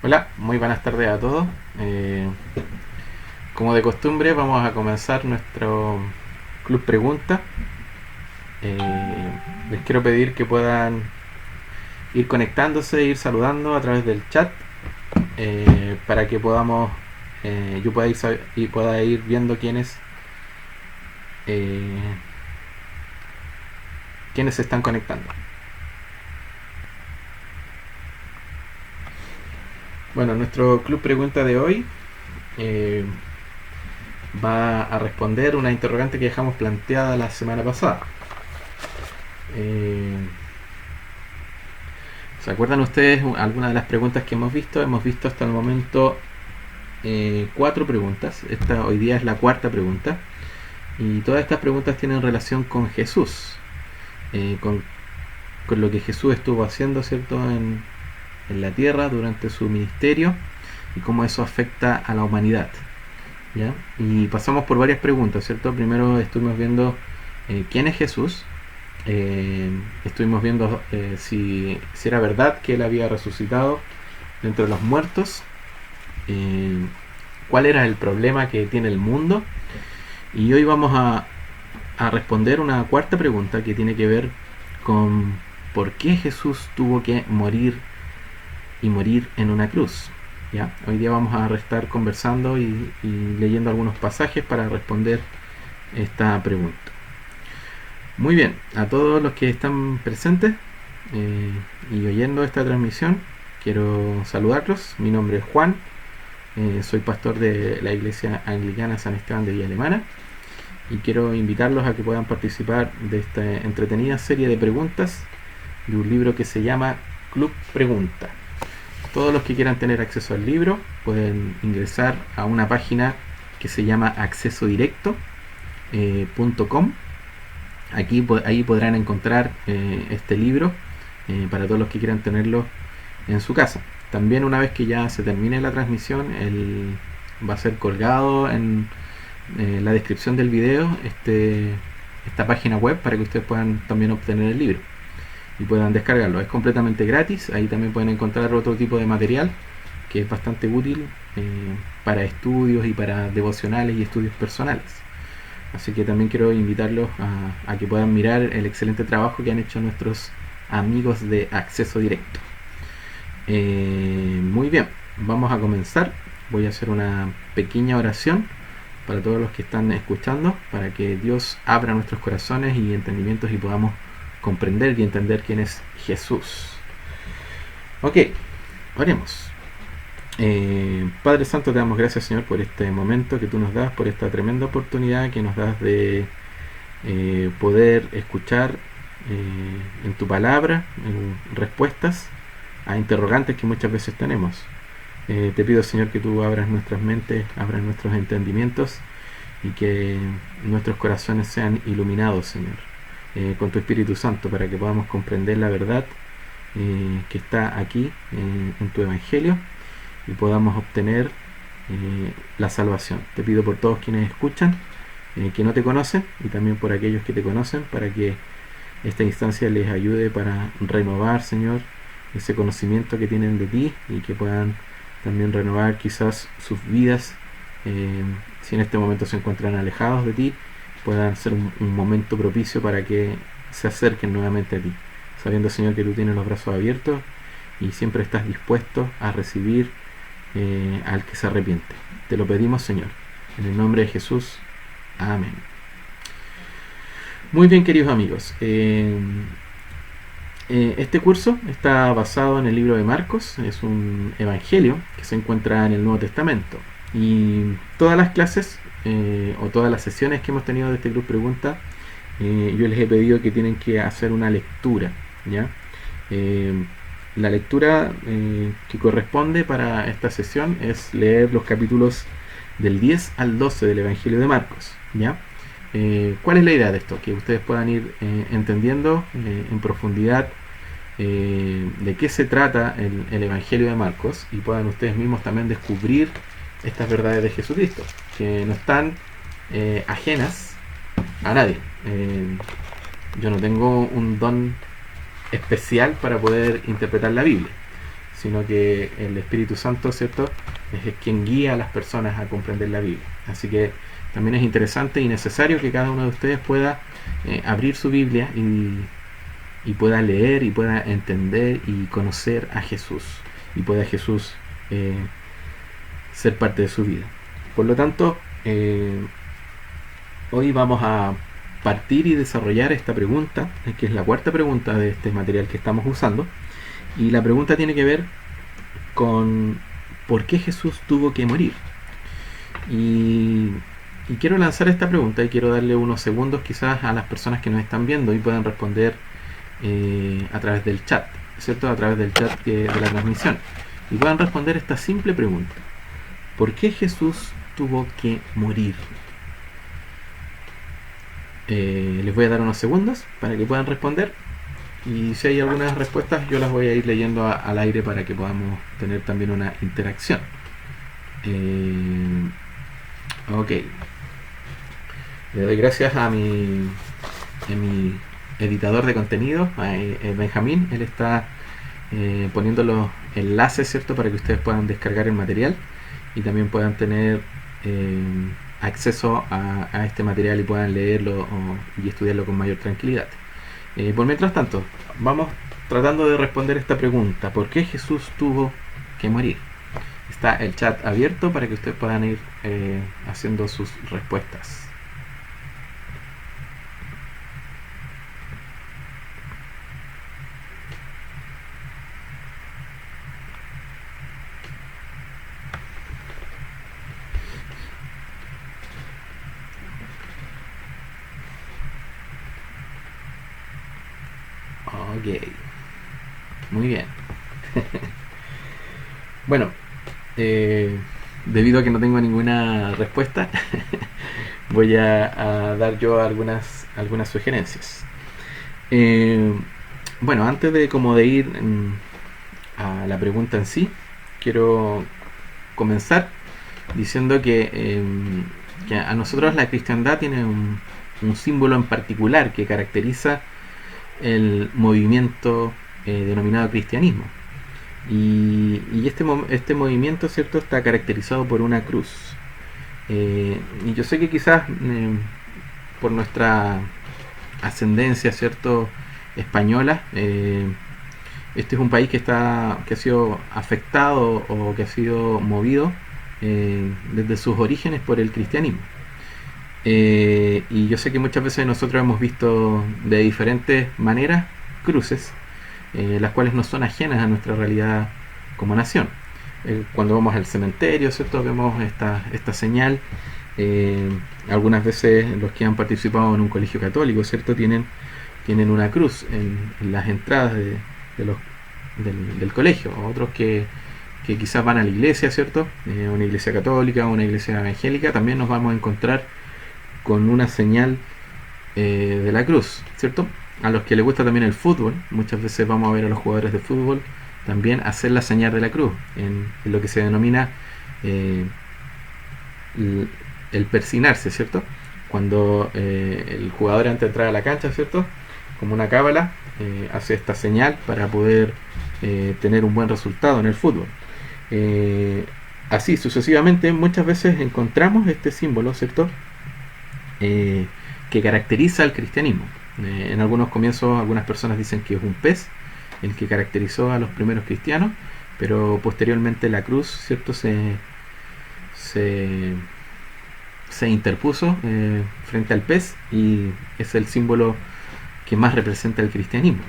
Hola, muy buenas tardes a todos. Como de costumbre, vamos a comenzar nuestro club pregunta. Les quiero pedir que puedan ir conectándose, ir saludando a través del chat para que podamos, yo pueda pueda ir viendo eh, quiénes se están conectando. Bueno, nuestro club pregunta de hoy eh, va a responder una interrogante que dejamos planteada la semana pasada. Eh, ¿Se acuerdan ustedes algunas de las preguntas que hemos visto? Hemos visto hasta el momento 4 preguntas. Esta hoy día es la cuarta pregunta. Y todas estas preguntas tienen relación con Jesús, eh, con, con lo que Jesús estuvo haciendo, ¿cierto?, en la tierra durante su ministerio y cómo eso afecta a la humanidad. ¿Ya? Y pasamos por varias preguntas, ¿cierto? Primero estuvimos viendo quién es Jesús. Estuvimos viendo si era verdad que él había resucitado de entre los muertos, eh, cuál era el problema que tiene el mundo, y hoy vamos a responder una cuarta pregunta que tiene que ver con por qué Jesús tuvo que morir y morir en una cruz. ¿Ya? Hoy día vamos a estar conversando y leyendo algunos pasajes para responder esta pregunta. Muy bien, a todos los que están presentes y oyendo esta transmisión, quiero saludarlos. Mi nombre es Juan, soy pastor de la Iglesia Anglicana San Esteban de Villa Alemana y quiero invitarlos a que puedan participar de esta entretenida serie de preguntas de un libro que se llama Club Pregunta. Todos los que quieran tener acceso al libro pueden ingresar a una página que se llama accesodirecto.com. Ahí podrán encontrar este libro para todos los que quieran tenerlo en su casa. También una vez que ya se termine la transmisión, va a ser colgado en la descripción del video esta página web para que ustedes puedan también obtener el libro y puedan descargarlo. Es completamente gratis. Ahí también pueden encontrar otro tipo de material que es bastante útil para estudios y para devocionales y estudios personales. Así que también quiero invitarlos a que puedan mirar el excelente trabajo que han hecho nuestros amigos de Acceso Directo. Muy bien, vamos a comenzar. Voy a hacer una pequeña oración para todos los que están escuchando, para que Dios abra nuestros corazones y entendimientos y podamos comprender y entender quién es Jesús. Ok, oremos. Padre Santo, te damos gracias, Señor, por este momento que tú nos das, por esta tremenda oportunidad que nos das de poder escuchar en tu palabra respuestas a interrogantes que muchas veces tenemos. Te pido, Señor, que tú abras nuestras mentes, abras nuestros entendimientos y que nuestros corazones sean iluminados, Señor, con tu Espíritu Santo, para que podamos comprender la verdad que está aquí en tu Evangelio y podamos obtener la salvación. Te pido por todos quienes escuchan, que no te conocen, y también por aquellos que te conocen, para que esta instancia les ayude para renovar, Señor, ese conocimiento que tienen de ti, y que puedan también renovar quizás sus vidas. Si en este momento se encuentran alejados de ti, puedan ser un momento propicio para que se acerquen nuevamente a ti, sabiendo, Señor, que tú tienes los brazos abiertos y siempre estás dispuesto a recibir al que se arrepiente. Te lo pedimos, Señor, en el nombre de Jesús. Amén. Muy bien, queridos amigos, este curso está basado en el libro de Marcos. Es un evangelio que se encuentra en el Nuevo Testamento, y todas las clases o todas las sesiones que hemos tenido de este Club Pregunta, yo les he pedido que tienen que hacer una lectura, ¿ya? La lectura que corresponde para esta sesión es leer los capítulos del 10 al 12 del Evangelio de Marcos, ¿ya? ¿Cuál es la idea de esto? Que ustedes puedan ir entendiendo en profundidad de qué se trata el Evangelio de Marcos, y puedan ustedes mismos también descubrir estas verdades de Jesucristo, que no están ajenas a nadie. Yo no tengo un don especial para poder interpretar la Biblia, sino que el Espíritu Santo, ¿cierto?, es quien guía a las personas a comprender la Biblia. Así que también es interesante y necesario que cada uno de ustedes pueda abrir su Biblia y pueda leer y pueda entender y conocer a Jesús, y pueda Jesús ser parte de su vida. Por lo tanto, hoy vamos a partir y desarrollar esta pregunta, que es la cuarta pregunta de este material que estamos usando, y la pregunta tiene que ver con por qué Jesús tuvo que morir. Y quiero lanzar esta pregunta y quiero darle unos segundos quizás a las personas que nos están viendo y puedan responder a través del chat, ¿cierto? A través del chat de la transmisión, y puedan responder esta simple pregunta: ¿por qué Jesús tuvo que morir? Les voy a dar unos segundos para que puedan responder, y si hay algunas respuestas yo las voy a ir leyendo al aire para que podamos tener también una interacción. Ok, le doy gracias a mi editador de contenido, a Benjamín. Él está poniendo los enlaces, ¿cierto?, para que ustedes puedan descargar el material y también puedan tener acceso a este material y puedan leerlo y estudiarlo con mayor tranquilidad. Por mientras tanto, vamos tratando de responder esta pregunta: ¿por qué Jesús tuvo que morir? Está el chat abierto para que ustedes puedan ir haciendo sus respuestas. Ok, muy bien. Bueno, debido a que no tengo ninguna respuesta, voy a dar yo algunas sugerencias. Bueno, antes de ir a la pregunta en sí, quiero comenzar diciendo que a nosotros la cristiandad tiene un símbolo en particular que caracteriza el movimiento denominado cristianismo, y este movimiento, ¿cierto?, está caracterizado por una cruz, y yo sé que quizás por nuestra ascendencia, ¿cierto?, española, este es un país que ha sido afectado o que ha sido movido desde sus orígenes por el cristianismo. Y yo sé que muchas veces nosotros hemos visto de diferentes maneras cruces, las cuales no son ajenas a nuestra realidad como nación. Cuando vamos al cementerio, ¿cierto?, vemos esta señal. Algunas veces los que han participado en un colegio católico, ¿cierto?, tienen una cruz en las entradas del colegio. Otros que quizás van a la iglesia, ¿cierto?, una iglesia católica, una iglesia evangélica, también nos vamos a encontrar con una señal de la cruz, ¿cierto? A los que les gusta también el fútbol, muchas veces vamos a ver a los jugadores de fútbol también hacer la señal de la cruz en lo que se denomina el persinarse, ¿cierto? Cuando el jugador, antes de entrar a la cancha, ¿cierto?, como una cábala, hace esta señal para poder tener un buen resultado en el fútbol. Así sucesivamente muchas veces encontramos este símbolo, ¿cierto?, que caracteriza al cristianismo. En algunos comienzos algunas personas dicen que es un pez el que caracterizó a los primeros cristianos, pero posteriormente la cruz, ¿cierto?, se interpuso frente al pez, y es el símbolo que más representa el cristianismo.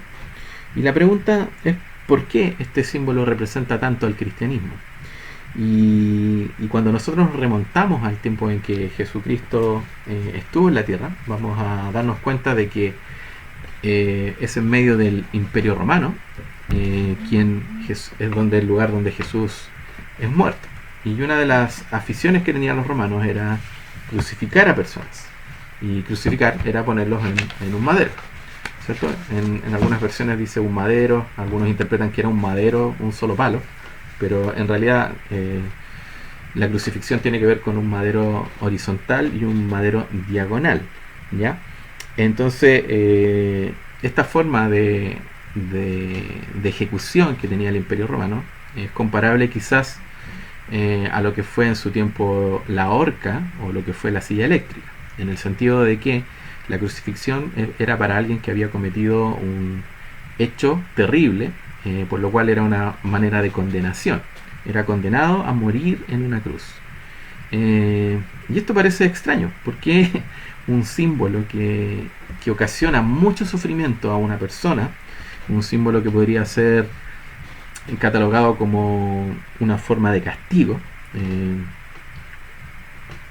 Y la pregunta es: ¿por qué este símbolo representa tanto al cristianismo? Y cuando nosotros nos remontamos al tiempo en que Jesucristo estuvo en la tierra, vamos a darnos cuenta de que es en medio del Imperio Romano, es el lugar donde Jesús es muerto. Y una de las aficiones que tenían los romanos era crucificar a personas, y crucificar era ponerlos en un madero, ¿cierto? En algunas versiones dice un madero, algunos interpretan que era un madero, un solo palo, pero en realidad la crucifixión tiene que ver con un madero horizontal y un madero diagonal, ¿ya? Entonces esta forma de ejecución que tenía el Imperio Romano Es comparable quizás a lo que fue en su tiempo la horca o lo que fue la silla eléctrica, en el sentido de que la crucifixión era para alguien que había cometido un hecho terrible, por lo cual era una manera de condenación. Era condenado a morir en una cruz. Y esto parece extraño, porque un símbolo que ocasiona mucho sufrimiento a una persona, un símbolo que podría ser catalogado como una forma de castigo.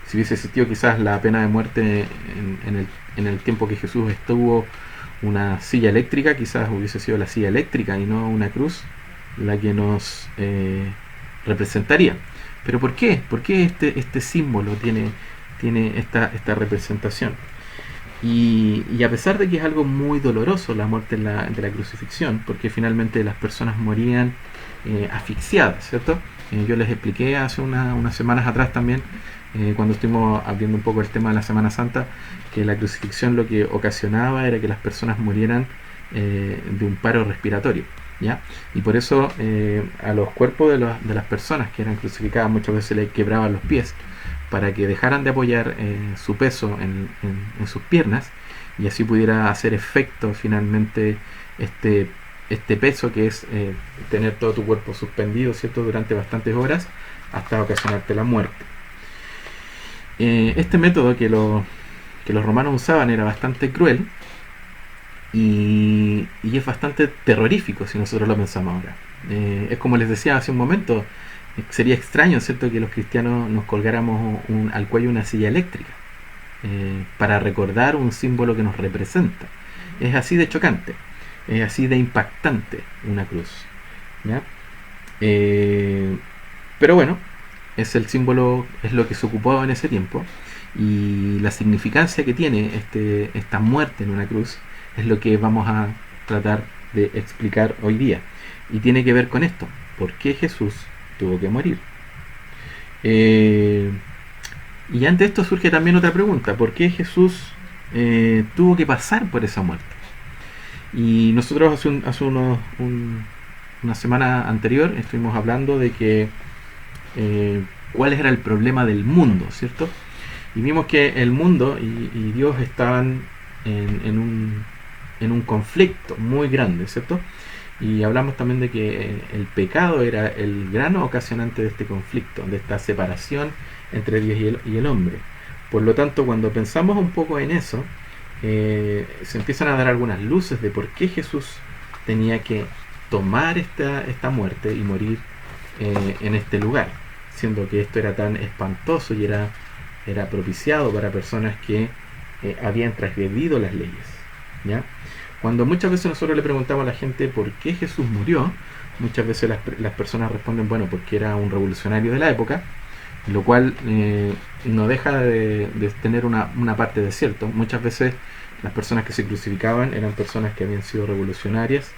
Si hubiese existido quizás la pena de muerte en el tiempo que Jesús estuvo, una silla eléctrica, quizás hubiese sido la silla eléctrica y no una cruz la que nos representaría. Pero ¿por qué? ¿Por qué este símbolo tiene esta representación? Y a pesar de que es algo muy doloroso la muerte de la crucifixión, porque finalmente las personas morían asfixiadas, ¿cierto? Yo les expliqué hace unas semanas atrás también, cuando estuvimos abriendo un poco el tema de la Semana Santa, que la crucifixión lo que ocasionaba era que las personas murieran de un paro respiratorio, ¿ya? Y por eso a los cuerpos de las personas que eran crucificadas muchas veces les quebraban los pies, para que dejaran de apoyar su peso en sus piernas y así pudiera hacer efecto finalmente este peso que es tener todo tu cuerpo suspendido, ¿cierto?, durante bastantes horas hasta ocasionarte la muerte. Este método que los romanos usaban era bastante cruel y es bastante terrorífico si nosotros lo pensamos ahora. Es como les decía hace un momento, sería extraño, ¿cierto?, que los cristianos nos colgáramos al cuello una silla eléctrica para recordar un símbolo que nos representa. Es así de chocante, es así de impactante una cruz, ¿ya? Pero bueno, es el símbolo, es lo que se ocupaba en ese tiempo, y la significancia que tiene esta muerte en una cruz es lo que vamos a tratar de explicar hoy día, y tiene que ver con esto: ¿por qué Jesús tuvo que morir? Y ante esto surge también otra pregunta: ¿por qué Jesús tuvo que pasar por esa muerte? Y nosotros hace una semana anterior estuvimos hablando de que cuál era el problema del mundo, ¿cierto? Y vimos que el mundo y Dios estaban en un conflicto muy grande, ¿cierto? Y hablamos también de que el pecado era el gran ocasionante de este conflicto, de esta separación entre Dios y el hombre. Por lo tanto, cuando pensamos un poco en eso, se empiezan a dar algunas luces de por qué Jesús tenía que tomar esta muerte y morir en este lugar, siendo que esto era tan espantoso y era propiciado para personas que habían transgredido las leyes, ¿ya? Cuando muchas veces nosotros le preguntamos a la gente por qué Jesús murió, muchas veces las personas responden, bueno, porque era un revolucionario de la época, lo cual no deja de tener una parte de cierto. Muchas veces las personas que se crucificaban eran personas que habían sido revolucionarias,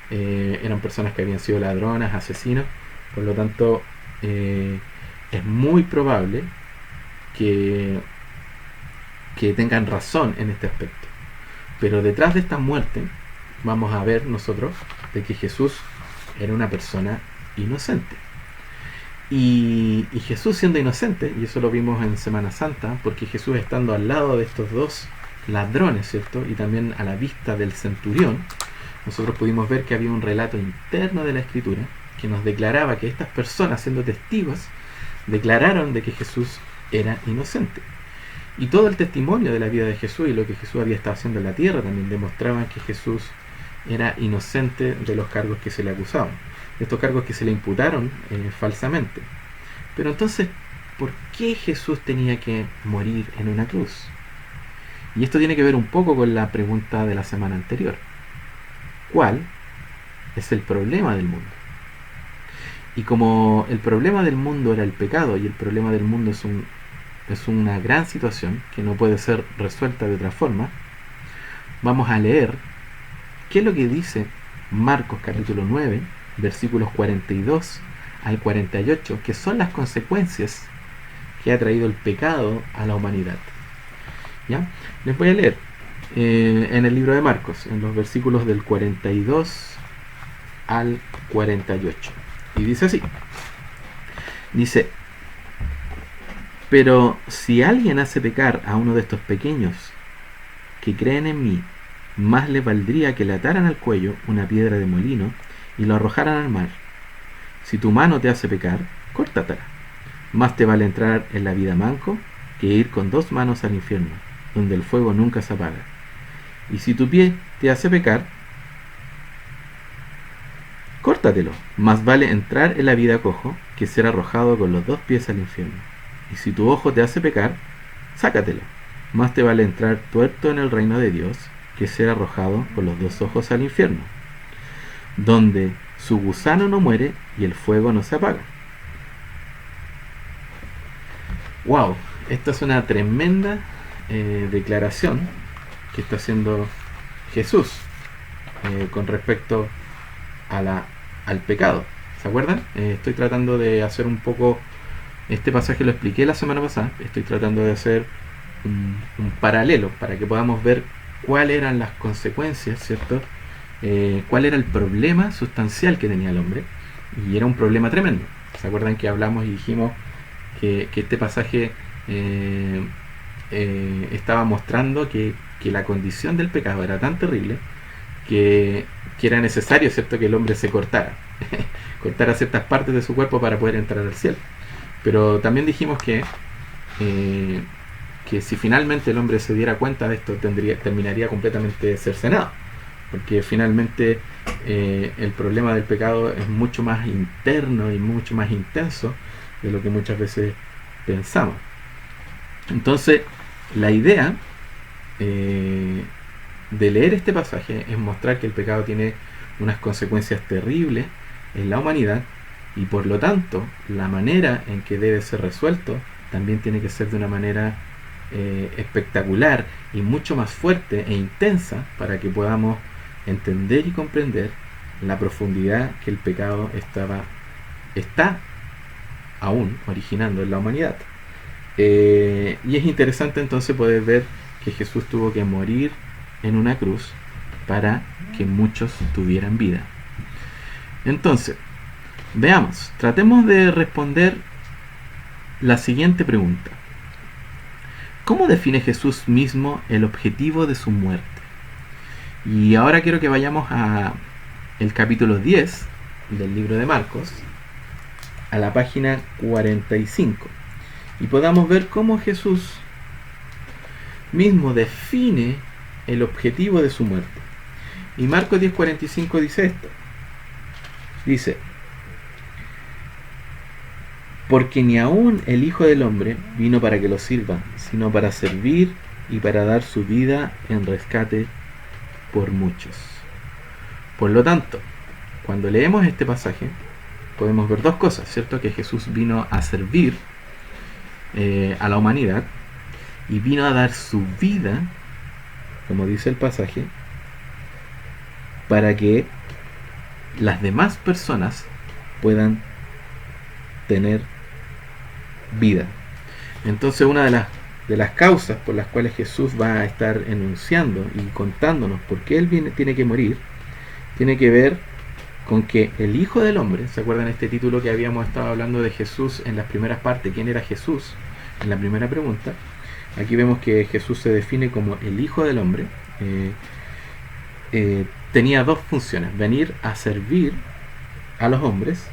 eran personas que habían sido ladronas, asesinos. Por lo tanto, es muy probable que tengan razón en este aspecto. Pero detrás de esta muerte vamos a ver nosotros de que Jesús era una persona inocente. Y Jesús siendo inocente, y eso lo vimos en Semana Santa, porque Jesús estando al lado de estos dos ladrones, ¿cierto?, y también a la vista del centurión, nosotros pudimos ver que había un relato interno de la Escritura que nos declaraba que estas personas, siendo testigos, declararon de que Jesús era inocente. Y todo el testimonio de la vida de Jesús y lo que Jesús había estado haciendo en la tierra también demostraban que Jesús era inocente de los cargos que se le acusaban, de estos cargos que se le imputaron falsamente. Pero entonces, ¿por qué Jesús tenía que morir en una cruz? Y esto tiene que ver un poco con la pregunta de la semana anterior: ¿cuál es el problema del mundo? Y como el problema del mundo era el pecado, y el problema del mundo es una gran situación que no puede ser resuelta de otra forma, vamos a leer qué es lo que dice Marcos capítulo 9, versículos 42 al 48, que son las consecuencias que ha traído el pecado a la humanidad. ¿Ya? Les voy a leer en el libro de Marcos, en los versículos del 42 al 48. Y dice así. Dice: pero si alguien hace pecar a uno de estos pequeños que creen en mí, más le valdría que le ataran al cuello una piedra de molino y lo arrojaran al mar. Si tu mano te hace pecar, córtatela. Más te vale entrar en la vida manco que ir con 2 manos al infierno, donde el fuego nunca se apaga. Y si tu pie te hace pecar, córtatelo. Más vale entrar en la vida cojo que ser arrojado con los 2 pies al infierno. Y si tu ojo te hace pecar, sácatelo. Más te vale entrar tuerto en el reino de Dios que ser arrojado con los 2 ojos al infierno, donde su gusano no muere y el fuego no se apaga. Wow, esta es una tremenda declaración que está haciendo Jesús con respecto al pecado. ¿Se acuerdan? Estoy tratando de hacer un poco, este pasaje lo expliqué la semana pasada, estoy tratando de hacer un paralelo para que podamos ver cuáles eran las consecuencias, ¿cierto? Cuál era el problema sustancial que tenía el hombre, y era un problema tremendo. ¿Se acuerdan que hablamos y dijimos que este pasaje estaba mostrando que la condición del pecado era tan terrible que era necesario, ¿cierto?, que el hombre se cortara cortara ciertas partes de su cuerpo para poder entrar al cielo? Pero también dijimos que si finalmente el hombre se diera cuenta de esto, terminaría completamente cercenado, porque finalmente el problema del pecado es mucho más interno y mucho más intenso de lo que muchas veces pensamos. Entonces, la idea de leer este pasaje es mostrar que el pecado tiene unas consecuencias terribles en la humanidad, y por lo tanto la manera en que debe ser resuelto también tiene que ser de una manera espectacular y mucho más fuerte e intensa, para que podamos entender y comprender la profundidad que el pecado está aún originando en la humanidad. Y es interesante entonces poder ver que Jesús tuvo que morir en una cruz para que muchos tuvieran vida. Entonces, veamos, tratemos de responder la siguiente pregunta: ¿cómo define Jesús mismo el objetivo de su muerte? Y ahora quiero que vayamos a el capítulo 10 del libro de Marcos, a la página 45, y podamos ver cómo Jesús mismo define el objetivo de su muerte. Y Marcos 10:45 dice esto. Dice: porque ni aun el Hijo del Hombre vino para que lo sirvan, sino para servir y para dar su vida en rescate por muchos. Por lo tanto, cuando leemos este pasaje, podemos ver 2 cosas, ¿cierto? Que Jesús vino a servir a la humanidad, y vino a dar su vida, como dice el pasaje, para que las demás personas puedan tener vida. Entonces, una de las causas por las cuales Jesús va a estar enunciando y contándonos por qué Él tiene que morir, tiene que ver con que el Hijo del Hombre, ¿se acuerdan este título que habíamos estado hablando de Jesús en las primeras partes? ¿Quién era Jesús? En la primera pregunta. Aquí vemos que Jesús se define como el Hijo del Hombre. Tenía 2 funciones: venir a servir a los hombres,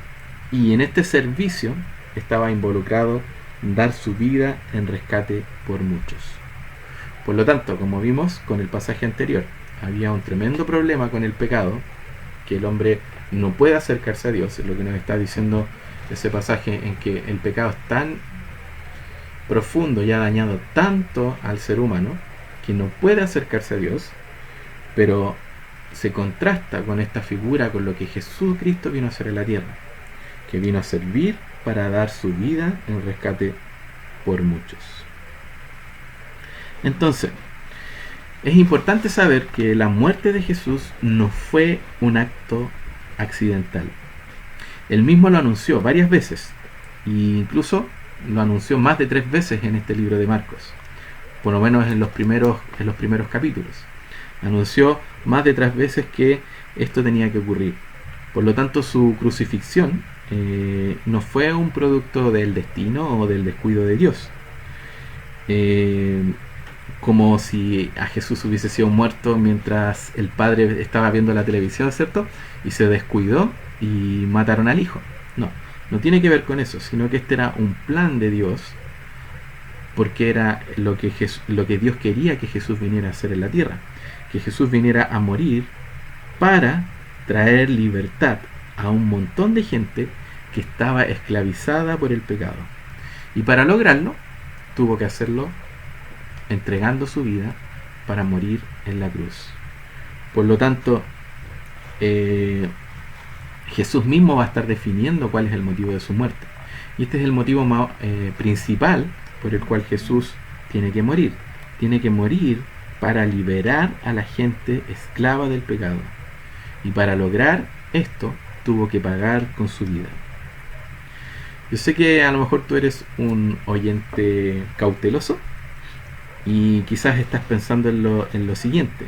y en este servicio estaba involucrado dar su vida en rescate por muchos. Por lo tanto, como vimos con el pasaje anterior, había un tremendo problema con el pecado, que el hombre no puede acercarse a Dios. Es lo que nos está diciendo ese pasaje, en que el pecado es tan profundo y ha dañado tanto al ser humano que no puede acercarse a Dios, pero se contrasta con esta figura, con lo que Jesucristo vino a hacer en la tierra, que vino a servir para dar su vida en rescate por muchos. Entonces, es importante saber que la muerte de Jesús no fue un acto accidental. Él mismo lo anunció varias veces, e incluso lo anunció más de 3 veces en este libro de Marcos, por lo menos en los primeros capítulos. Anunció más de 3 veces que esto tenía que ocurrir. Por lo tanto, su crucifixión no fue un producto del destino o del descuido de Dios. Como si a Jesús hubiese sido muerto mientras el padre estaba viendo la televisión, ¿cierto? Y se descuidó y mataron al hijo. No, no tiene que ver con eso, sino que este era un plan de Dios, porque era lo que Dios quería que Jesús viniera a hacer en la tierra, que Jesús viniera a morir para traer libertad a un montón de gente que estaba esclavizada por el pecado. Y para lograrlo, tuvo que hacerlo entregando su vida para morir en la cruz. Por lo tanto, Jesús mismo va a estar definiendo cuál es el motivo de su muerte. Y este es el motivo principal por el cual Jesús tiene que morir. Tiene que morir para liberar a la gente esclava del pecado. Y para lograr esto, tuvo que pagar con su vida. Yo sé que a lo mejor tú eres un oyente cauteloso y quizás estás pensando en lo siguiente.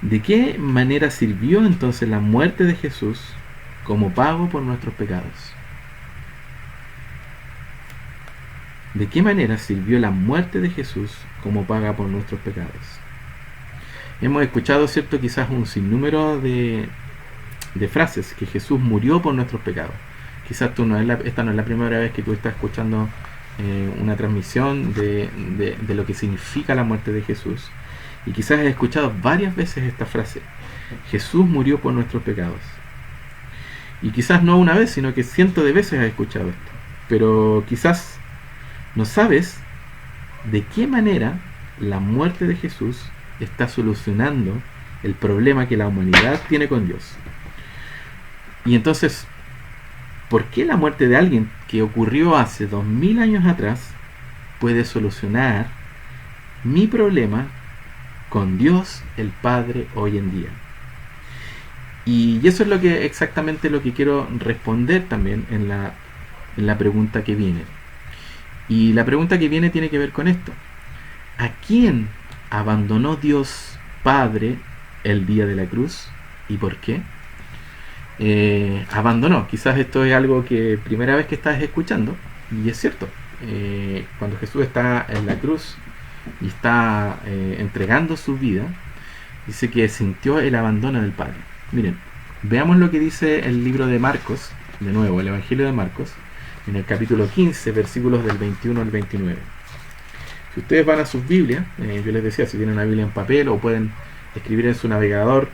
¿De qué manera sirvió entonces la muerte de Jesús como pago por nuestros pecados? ¿De qué manera sirvió la muerte de Jesús como paga por nuestros pecados? Hemos escuchado, ¿cierto?, quizás un sinnúmero de frases, que Jesús murió por nuestros pecados. Quizás esta no es la primera vez que tú estás escuchando una transmisión de lo que significa la muerte de Jesús. Y quizás has escuchado varias veces esta frase: Jesús murió por nuestros pecados. Y quizás no una vez, sino que cientos de veces has escuchado esto. Pero quizás no sabes de qué manera la muerte de Jesús está solucionando el problema que la humanidad tiene con Dios. Y entonces, ¿por qué la muerte de alguien que ocurrió hace 2000 años atrás puede solucionar mi problema con Dios el Padre hoy en día? Y eso es exactamente lo que quiero responder también en la pregunta que viene. Y la pregunta que viene tiene que ver con esto: ¿a quién abandonó Dios Padre el día de la cruz y por qué? Abandonó. Quizás esto es algo que primera vez que estás escuchando, y es cierto. Cuando Jesús está en la cruz y está entregando su vida, dice que sintió el abandono del Padre. Miren, veamos lo que dice el libro de Marcos, de nuevo, el Evangelio de Marcos, en el capítulo 15, versículos del 21 al 29. Si ustedes van a sus Biblias, yo les decía, si tienen una Biblia en papel o pueden escribir en su navegador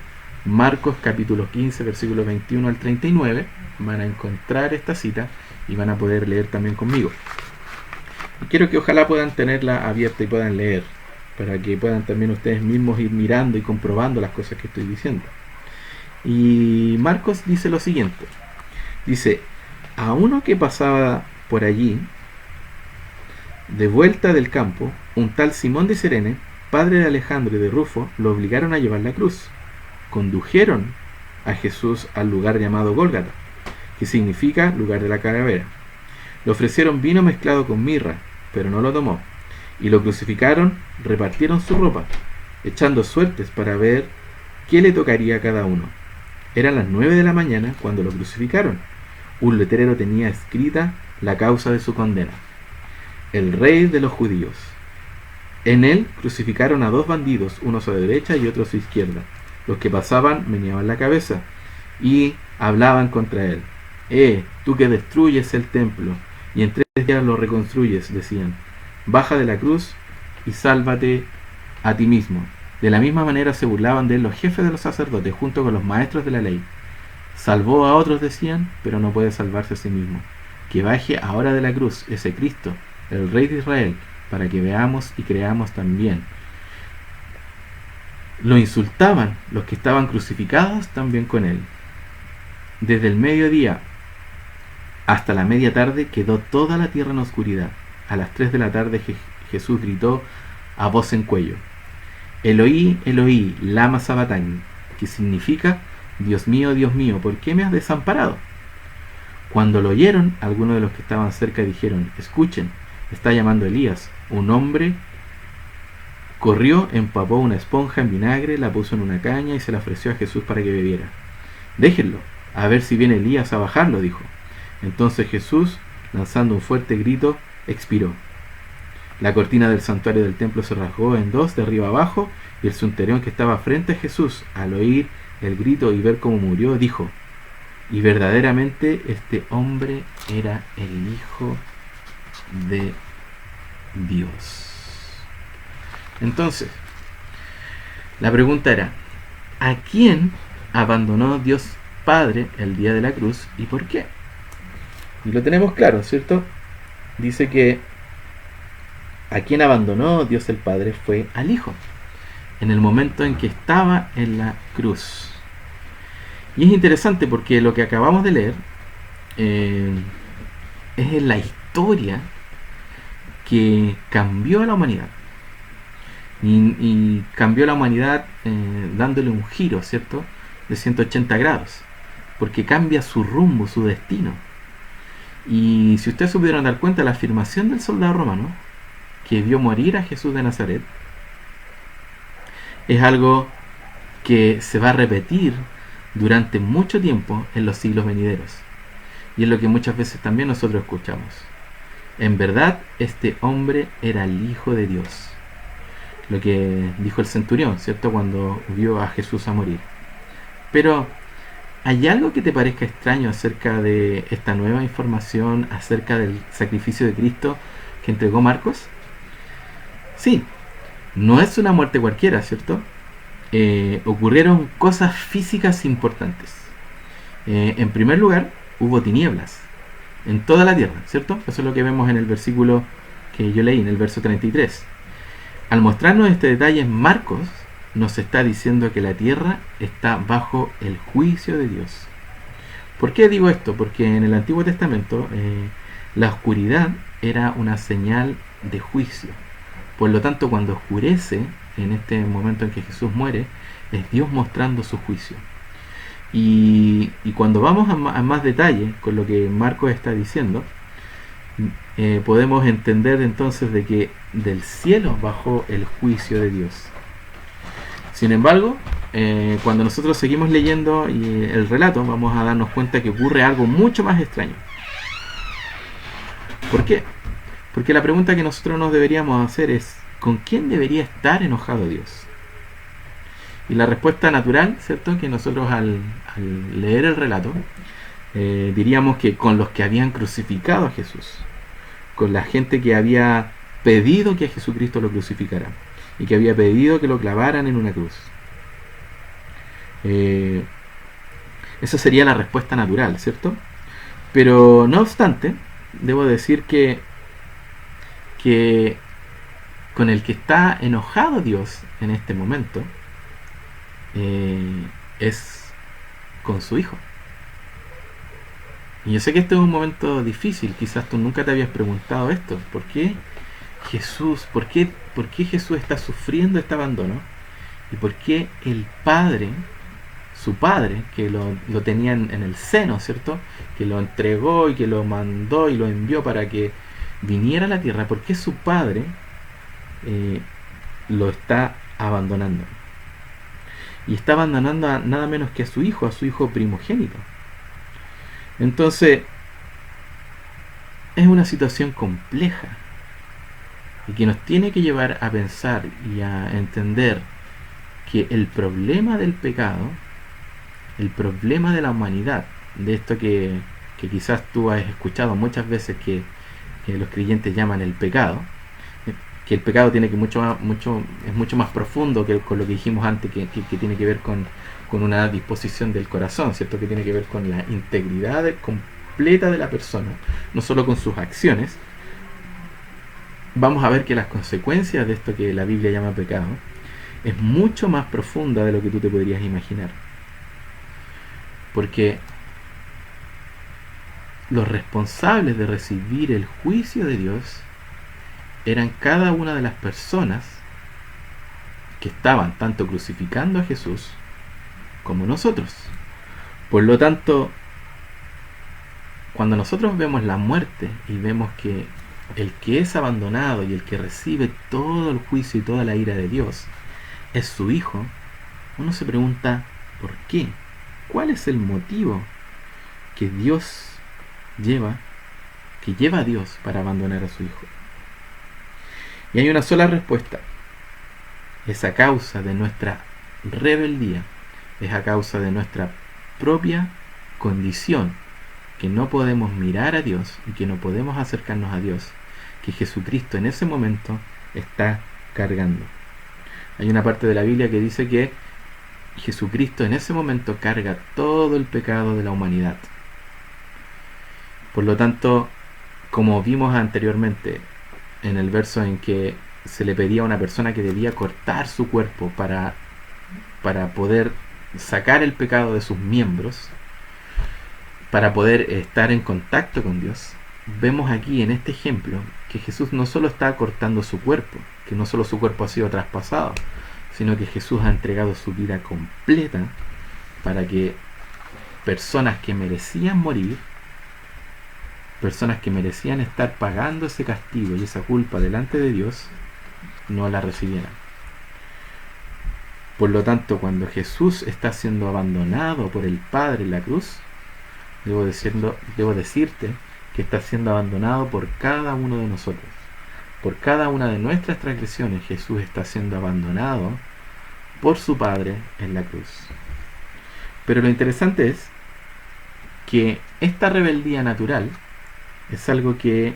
Marcos capítulo 15, versículos 21 al 39, van a encontrar esta cita y van a poder leer también conmigo. Y quiero que ojalá puedan tenerla abierta y puedan leer, para que puedan también ustedes mismos ir mirando y comprobando las cosas que estoy diciendo. Y Marcos dice lo siguiente. Dice: a uno que pasaba por allí, de vuelta del campo, un tal Simón de Cirene, padre de Alejandro y de Rufo, lo obligaron a llevar la cruz. Condujeron a Jesús al lugar llamado Gólgata, que significa lugar de la calavera. Le ofrecieron vino mezclado con mirra, pero no lo tomó, y lo crucificaron. Repartieron su ropa, echando suertes para ver qué le tocaría a cada uno. Eran las 9 de la mañana cuando lo crucificaron. Un letrero tenía escrita la causa de su condena: el Rey de los Judíos. En él crucificaron a 2 bandidos, uno a su derecha y otro a su izquierda. Los que pasaban meneaban la cabeza y hablaban contra él. Tú que destruyes el templo y en 3 días lo reconstruyes, decían, baja de la cruz y sálvate a ti mismo. De la misma manera se burlaban de él los jefes de los sacerdotes junto con los maestros de la ley. Salvó a otros, decían, pero no puede salvarse a sí mismo. Que baje ahora de la cruz ese Cristo, el Rey de Israel, para que veamos y creamos también. Lo insultaban los que estaban crucificados también con él. Desde el mediodía hasta la media tarde quedó toda la tierra en oscuridad. A las 3 de la tarde Jesús gritó a voz en cuello: Eloí, Eloí, lama sabatani, que significa: Dios mío, ¿por qué me has desamparado? Cuando lo oyeron, algunos de los que estaban cerca dijeron: escuchen, está llamando Elías. Un hombre corrió, empapó una esponja en vinagre, la puso en una caña y se la ofreció a Jesús para que bebiera. Déjenlo, a ver si viene Elías a bajarlo, dijo. Entonces Jesús, lanzando un fuerte grito, expiró. La cortina del santuario del templo se rasgó en dos de arriba abajo, y el centurión que estaba frente a Jesús, al oír el grito y ver cómo murió, dijo: y verdaderamente este hombre era el Hijo de Dios. Entonces, la pregunta era: ¿a quién abandonó Dios Padre el día de la cruz y por qué? Y lo tenemos claro, ¿cierto? Dice que a quien abandonó Dios el Padre fue al Hijo, en el momento en que estaba en la cruz. Y es interesante porque lo que acabamos de leer es la historia que cambió a la humanidad. Y cambió la humanidad dándole un giro, ¿cierto? De 180 grados. Porque cambia su rumbo, su destino. Y si ustedes se pudieron dar cuenta, la afirmación del soldado romano que vio morir a Jesús de Nazaret es algo que se va a repetir durante mucho tiempo en los siglos venideros. Y es lo que muchas veces también nosotros escuchamos. En verdad, este hombre era el Hijo de Dios. Lo que dijo el centurión, ¿cierto? Cuando vio a Jesús a morir. Pero, ¿hay algo que te parezca extraño acerca de esta nueva información acerca del sacrificio de Cristo que entregó Marcos? Sí, no es una muerte cualquiera, ¿cierto? Ocurrieron cosas físicas importantes. En primer lugar, hubo tinieblas en toda la tierra, ¿cierto? Eso es lo que vemos en el versículo que yo leí, en el verso 33. Al mostrarnos este detalle, Marcos nos está diciendo que la tierra está bajo el juicio de Dios. ¿Por qué digo esto? Porque en el Antiguo Testamento la oscuridad era una señal de juicio. Por lo tanto, cuando oscurece, en este momento en que Jesús muere, es Dios mostrando su juicio. Y cuando vamos a más detalle con lo que Marcos está diciendo, podemos entender entonces de que del cielo bajó el juicio de Dios. Sin embargo, cuando nosotros seguimos leyendo el relato, vamos a darnos cuenta que ocurre algo mucho más extraño. ¿Por qué? Porque la pregunta que nosotros nos deberíamos hacer es: ¿con quién debería estar enojado Dios? Y la respuesta natural, ¿cierto? Que nosotros al leer el relato diríamos que con los que habían crucificado a Jesús, con la gente que había pedido que a Jesucristo lo crucificaran y que había pedido que lo clavaran en una cruz. Esa sería la respuesta natural, ¿cierto? Pero no obstante, debo decir que con el que está enojado Dios en este momento es con su Hijo. Y yo sé que este es un momento difícil, quizás tú nunca te habías preguntado esto: ¿por qué Jesús, por qué Jesús está sufriendo este abandono? ¿Y por qué el Padre, su Padre, que lo tenía en el seno, ¿cierto? Que lo entregó y que lo mandó y lo envió para que viniera a la tierra, ¿por qué su Padre lo está abandonando? Y está abandonando a nada menos que a su Hijo primogénito. Entonces, es una situación compleja y que nos tiene que llevar a pensar y a entender que el problema del pecado, el problema de la humanidad, de esto que quizás tú has escuchado muchas veces que los creyentes llaman el pecado, que el pecado tiene que es mucho más profundo que con lo que dijimos antes, que tiene que ver con una disposición del corazón, ¿cierto? Que tiene que ver con la integridad completa de la persona, no solo con sus acciones. Vamos a ver que las consecuencias de esto que la Biblia llama pecado es mucho más profunda de lo que tú te podrías imaginar. Porque los responsables de recibir el juicio de Dios eran cada una de las personas que estaban tanto crucificando a Jesús como nosotros. Por lo tanto, cuando nosotros vemos la muerte y vemos que el que es abandonado y el que recibe todo el juicio y toda la ira de Dios es su Hijo, uno se pregunta: ¿por qué? ¿Cuál es el motivo que Dios lleva a Dios para abandonar a su Hijo? Y hay una sola respuesta. Es a causa de nuestra rebeldía, es a causa de nuestra propia condición, que no podemos mirar a Dios y que no podemos acercarnos a Dios, que Jesucristo en ese momento está cargando. Hay una parte de la Biblia que dice que Jesucristo en ese momento carga todo el pecado de la humanidad. Por lo tanto, como vimos anteriormente en el verso en que se le pedía a una persona que debía cortar su cuerpo para poder sacar el pecado de sus miembros, para poder estar en contacto con Dios, vemos aquí en este ejemplo que Jesús no solo está cortando su cuerpo, que no solo su cuerpo ha sido traspasado, sino que Jesús ha entregado su vida completa para que personas que merecían morir, personas que merecían estar pagando ese castigo y esa culpa delante de Dios, no la recibieran. Por lo tanto, cuando Jesús está siendo abandonado por el Padre en la cruz, debo decirte que está siendo abandonado por cada uno de nosotros. Por cada una de nuestras transgresiones, Jesús está siendo abandonado por su Padre en la cruz. Pero lo interesante es que esta rebeldía natural es algo que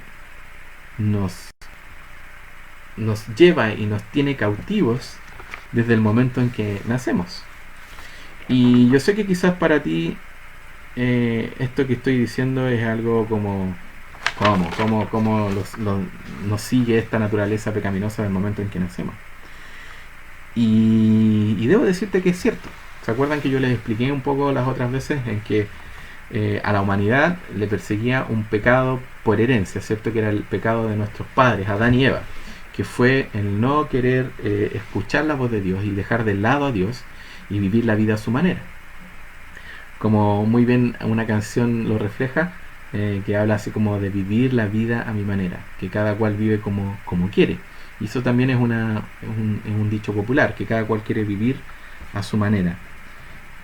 nos lleva y nos tiene cautivos desde el momento en que nacemos. Y yo sé que quizás para ti esto que estoy diciendo es algo como ¿cómo nos sigue esta naturaleza pecaminosa del momento en que nacemos? Y debo decirte que es cierto. ¿Se acuerdan que yo les expliqué un poco las otras veces en que a la humanidad le perseguía un pecado por herencia, ¿cierto? Que era el pecado de nuestros padres, Adán y Eva, que fue el no querer escuchar la voz de Dios y dejar de lado a Dios y vivir la vida a su manera. Como muy bien una canción lo refleja, que habla así como de vivir la vida a mi manera, que cada cual vive como quiere. Y eso también es un dicho popular, que cada cual quiere vivir a su manera.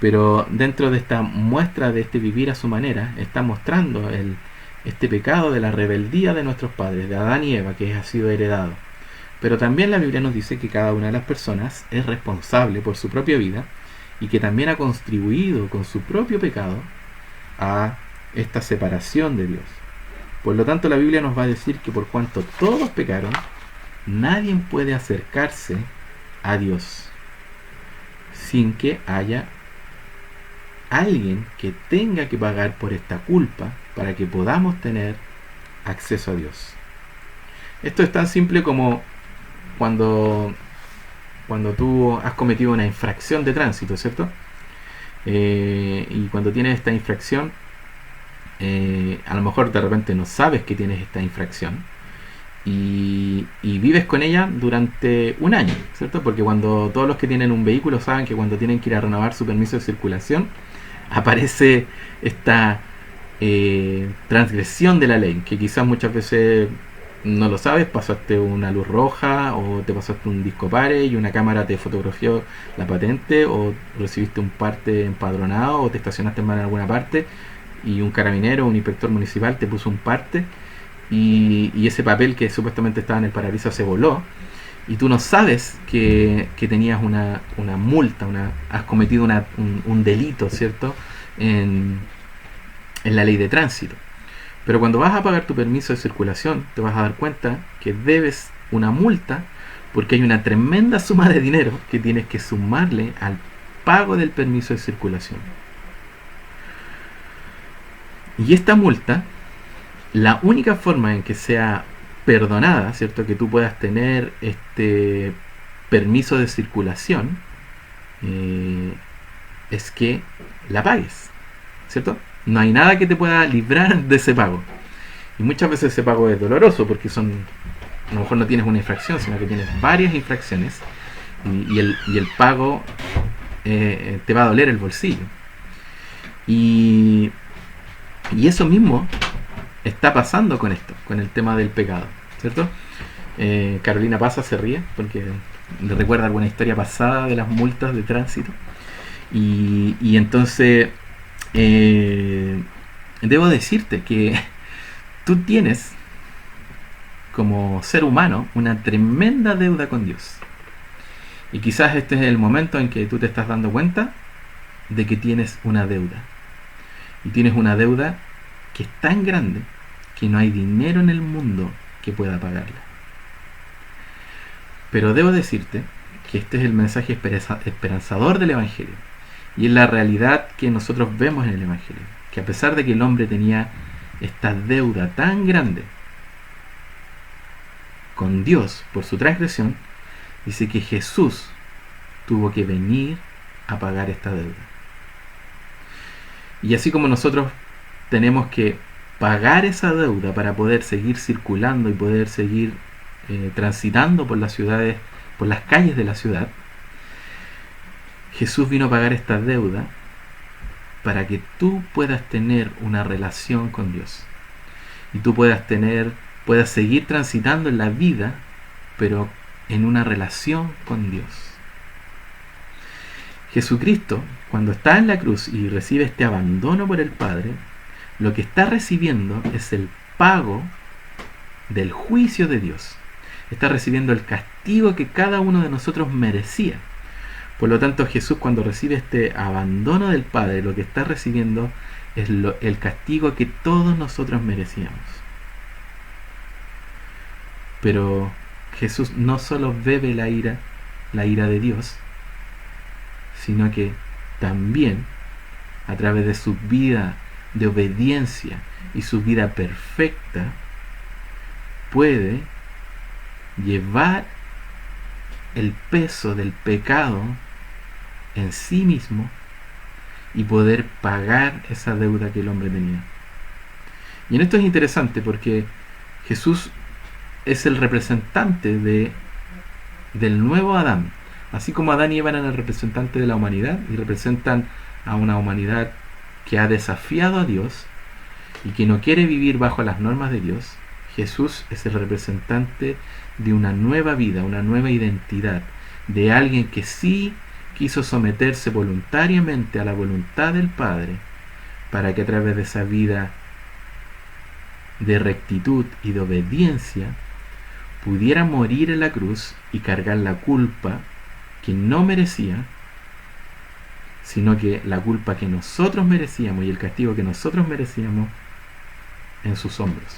Pero dentro de esta muestra de este vivir a su manera, está mostrando este pecado de la rebeldía de nuestros padres, de Adán y Eva, que ha sido heredado. Pero también la Biblia nos dice que cada una de las personas es responsable por su propia vida y que también ha contribuido con su propio pecado a esta separación de Dios. Por lo tanto, la Biblia nos va a decir que por cuanto todos pecaron, nadie puede acercarse a Dios sin que haya alguien que tenga que pagar por esta culpa para que podamos tener acceso a Dios. Esto es tan simple como cuando tú has cometido una infracción de tránsito, ¿cierto? Y cuando tienes esta infracción, a lo mejor de repente no sabes que tienes esta infracción y vives con ella durante un año, ¿cierto? Porque cuando todos los que tienen un vehículo saben que cuando tienen que ir a renovar su permiso de circulación, aparece esta transgresión de la ley, que quizás muchas veces no lo sabes, pasaste una luz roja o te pasaste un disco pare y una cámara te fotografió la patente, o recibiste un parte empadronado o te estacionaste mal en alguna parte y un carabinero o un inspector municipal te puso un parte y ese papel que supuestamente estaba en el parabrisas se voló y tú no sabes que tenías una multa, has cometido un delito, ¿cierto? En la ley de tránsito. Pero cuando vas a pagar tu permiso de circulación, te vas a dar cuenta que debes una multa porque hay una tremenda suma de dinero que tienes que sumarle al pago del permiso de circulación. Y esta multa, la única forma en que sea perdonada, ¿cierto? Que tú puedas tener este permiso de circulación, es que la pagues, ¿cierto? No hay nada que te pueda librar de ese pago. Y muchas veces ese pago es doloroso porque a lo mejor no tienes una infracción, sino que tienes varias infracciones y el pago te va a doler el bolsillo. Y eso mismo está pasando con esto, con el tema del pecado, ¿cierto? Carolina Pasa se ríe porque le recuerda alguna historia pasada de las multas de tránsito y entonces debo decirte que tú tienes como ser humano una tremenda deuda con Dios. Y quizás este es el momento en que tú te estás dando cuenta de que tienes una deuda. Y tienes una deuda que es tan grande que no hay dinero en el mundo que pueda pagarla. Pero debo decirte que este es el mensaje esperanzador del Evangelio. Y es la realidad que nosotros vemos en el Evangelio. Que a pesar de que el hombre tenía esta deuda tan grande con Dios por su transgresión, dice que Jesús tuvo que venir a pagar esta deuda. Y así como nosotros tenemos que pagar esa deuda para poder seguir circulando y poder seguir transitando por las ciudades, por las calles de la ciudad, Jesús vino a pagar esta deuda para que tú puedas tener una relación con Dios y tú puedas seguir transitando en la vida, pero en una relación con Dios. Jesucristo, cuando está en la cruz y recibe este abandono por el Padre, lo que está recibiendo es el pago del juicio de Dios. Está recibiendo el castigo que cada uno de nosotros merecía. Por lo tanto, Jesús, cuando recibe este abandono del Padre, lo que está recibiendo es el castigo que todos nosotros merecíamos. Pero Jesús no solo bebe la ira de Dios, sino que también, a través de su vida de obediencia y su vida perfecta, puede llevar el peso del pecado en sí mismo y poder pagar esa deuda que el hombre tenía. Y en esto es interesante porque Jesús es el representante del nuevo Adán. Así como Adán y Eva eran el representante de la humanidad y representan a una humanidad que ha desafiado a Dios y que no quiere vivir bajo las normas de Dios, Jesús es el representante de una nueva vida, una nueva identidad, de alguien que sí quiso someterse voluntariamente a la voluntad del Padre, para que a través de esa vida de rectitud y de obediencia pudiera morir en la cruz y cargar la culpa que no merecía, sino que la culpa que nosotros merecíamos y el castigo que nosotros merecíamos en sus hombros.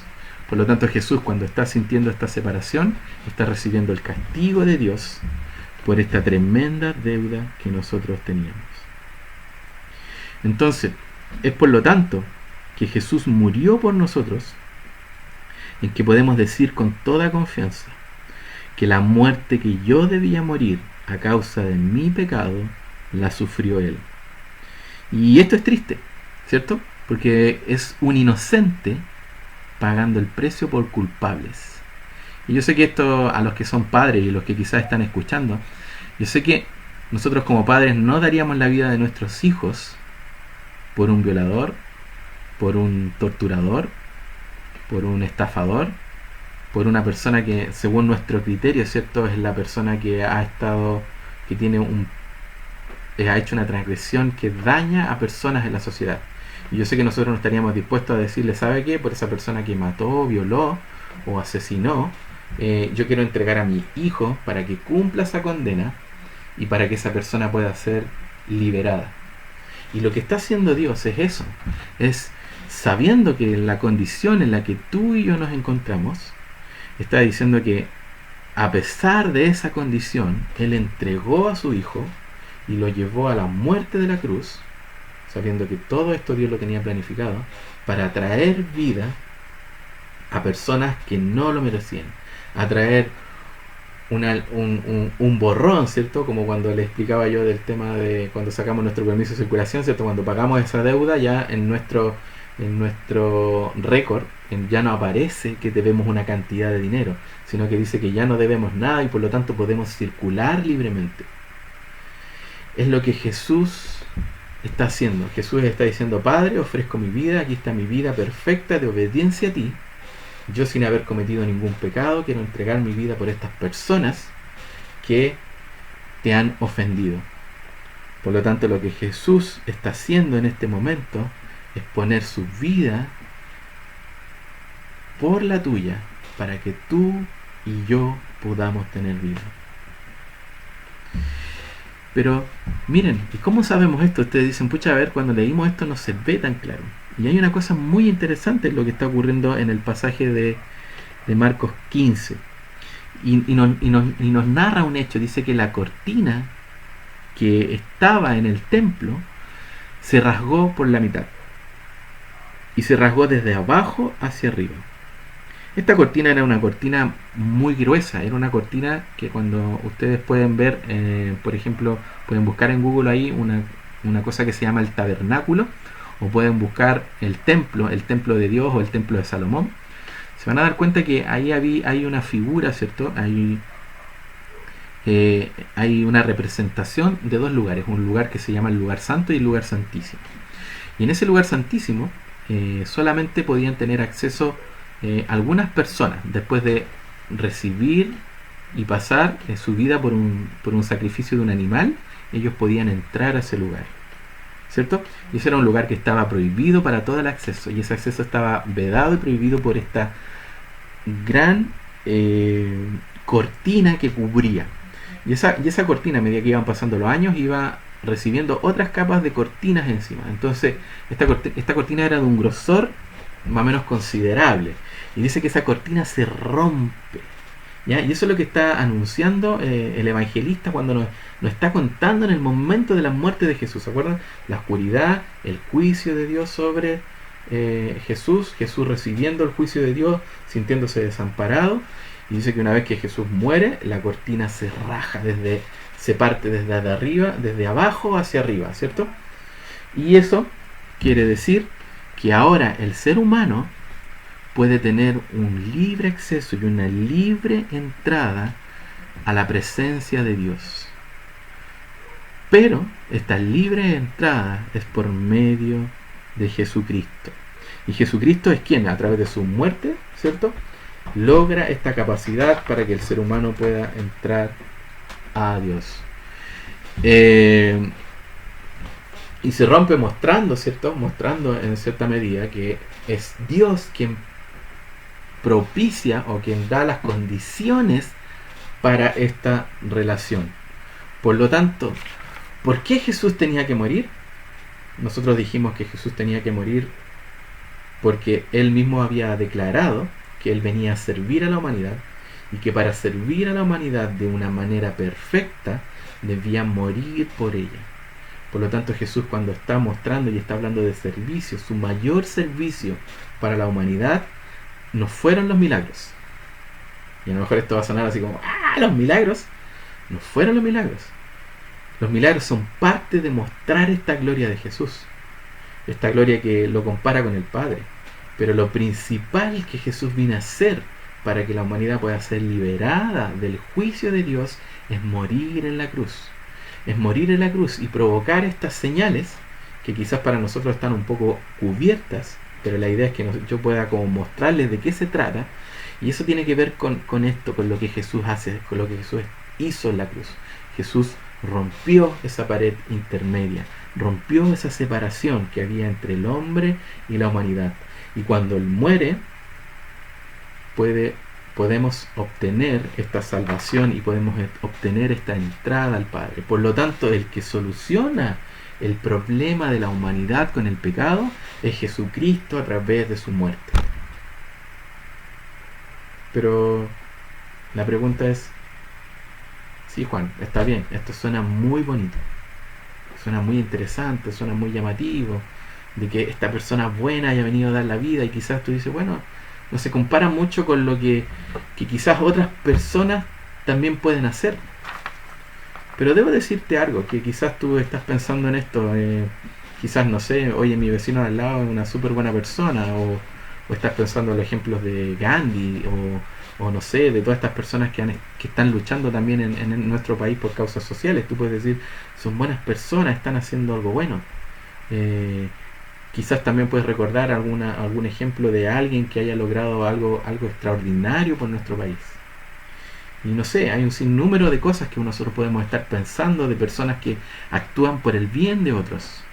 Por lo tanto, Jesús, cuando está sintiendo esta separación, está recibiendo el castigo de Dios por esta tremenda deuda que nosotros teníamos. Entonces, es por lo tanto que Jesús murió por nosotros, en que podemos decir con toda confianza que la muerte que yo debía morir a causa de mi pecado, la sufrió Él. Y esto es triste, ¿cierto? Porque es un inocente pagando el precio por culpables. Y yo sé que esto, a los que son padres y los que quizás están escuchando, yo sé que nosotros como padres no daríamos la vida de nuestros hijos por un violador, por un torturador, por un estafador, por una persona que según nuestro criterio, ¿cierto?, es la persona que ha hecho una transgresión que daña a personas en la sociedad. Y yo sé que nosotros no estaríamos dispuestos a decirle, ¿sabe qué? Por esa persona que mató, violó o asesinó, yo quiero entregar a mi hijo para que cumpla esa condena y para que esa persona pueda ser liberada. Y lo que está haciendo Dios es eso, es sabiendo que la condición en la que tú y yo nos encontramos, está diciendo que a pesar de esa condición, Él entregó a su hijo y lo llevó a la muerte de la cruz, sabiendo que todo esto Dios lo tenía planificado para traer vida a personas que no lo merecían, a traer un borrón, ¿cierto? Como cuando le explicaba yo del tema de cuando sacamos nuestro permiso de circulación, ¿cierto? Cuando pagamos esa deuda, ya en nuestro récord ya no aparece que debemos una cantidad de dinero, sino que dice que ya no debemos nada y por lo tanto podemos circular libremente. Es lo que Jesús está haciendo. Jesús está diciendo, Padre, ofrezco mi vida, aquí está mi vida perfecta de obediencia a ti. Yo, sin haber cometido ningún pecado, quiero entregar mi vida por estas personas que te han ofendido. Por lo tanto, lo que Jesús está haciendo en este momento es poner su vida por la tuya para que tú y yo podamos tener vida. Pero miren, ¿y cómo sabemos esto? Ustedes dicen, pucha, a ver, cuando leímos esto no se ve tan claro. Y hay una cosa muy interesante en lo que está ocurriendo en el pasaje de Marcos 15. Y nos narra un hecho. Dice que la cortina que estaba en el templo se rasgó por la mitad. Y se rasgó desde abajo hacia arriba. Esta cortina era una cortina muy gruesa, era una cortina que cuando ustedes pueden ver, por ejemplo, pueden buscar en Google ahí una cosa que se llama el tabernáculo, o pueden buscar el templo de Dios o el templo de Salomón. Se van a dar cuenta que ahí hay una figura, ¿cierto? Hay una representación de dos lugares, un lugar que se llama el lugar santo y el lugar santísimo. Y en ese lugar santísimo solamente podían tener acceso algunas personas después de recibir y pasar su vida por un sacrificio de un animal. Ellos podían entrar a ese lugar, ¿cierto? Y ese era un lugar que estaba prohibido para todo el acceso, y ese acceso estaba vedado y prohibido por esta gran cortina que cubría. Y esa cortina, a medida que iban pasando los años, iba recibiendo otras capas de cortinas encima. Entonces esta cortina era de un grosor más o menos considerable, y dice que esa cortina se rompe, ¿ya? Y eso es lo que está anunciando el evangelista cuando nos está contando en el momento de la muerte de Jesús. ¿Se acuerdan? La oscuridad, el juicio de Dios sobre Jesús recibiendo el juicio de Dios, sintiéndose desamparado. Y dice que una vez que Jesús muere, la cortina se raja, se parte desde arriba, desde abajo hacia arriba, ¿cierto? Y eso quiere decir que ahora el ser humano puede tener un libre acceso y una libre entrada a la presencia de Dios. Pero esta libre entrada es por medio de Jesucristo. Y Jesucristo es quien, a través de su muerte, ¿cierto?, logra esta capacidad para que el ser humano pueda entrar a Dios. Y se rompe mostrando, ¿cierto?, mostrando en cierta medida que es Dios quien propicia o quien da las condiciones para esta relación. Por lo tanto, ¿por qué Jesús tenía que morir? Nosotros dijimos que Jesús tenía que morir porque Él mismo había declarado que Él venía a servir a la humanidad, y que para servir a la humanidad de una manera perfecta debía morir por ella. Por lo tanto, Jesús, cuando está mostrando y está hablando de servicio, su mayor servicio para la humanidad no fueron los milagros. Y a lo mejor esto va a sonar así como, los milagros. No fueron los milagros. Los milagros son parte de mostrar esta gloria de Jesús, esta gloria que lo compara con el Padre. Pero lo principal que Jesús vino a hacer para que la humanidad pueda ser liberada del juicio de Dios es morir en la cruz. Es morir en la cruz y provocar estas señales que quizás para nosotros están un poco cubiertas, pero la idea es que yo pueda como mostrarles de qué se trata. Y eso tiene que ver con esto, con lo que Jesús hace, con lo que Jesús hizo en la cruz. Jesús rompió esa pared intermedia, rompió esa separación que había entre el hombre y la humanidad. Y cuando Él muere, podemos obtener esta salvación y podemos obtener esta entrada al Padre. Por lo tanto, el que soluciona el problema de la humanidad con el pecado es Jesucristo a través de su muerte. Pero la pregunta es, sí, Juan, está bien, esto suena muy bonito, suena muy interesante, suena muy llamativo, de que esta persona buena haya venido a dar la vida, y quizás tú dices, bueno, no se compara mucho con lo que quizás otras personas también pueden hacer. Pero debo decirte algo, que quizás tú estás pensando en esto, quizás, no sé, oye, mi vecino al lado es una súper buena persona, o estás pensando en los ejemplos de Gandhi, o no sé, de todas estas personas que están luchando también en nuestro país por causas sociales. Tú puedes decir, son buenas personas, están haciendo algo bueno. Quizás también puedes recordar algún ejemplo de alguien que haya logrado algo extraordinario por nuestro país. Y no sé, hay un sinnúmero de cosas que nosotros podemos estar pensando, de personas que actúan por el bien de otros.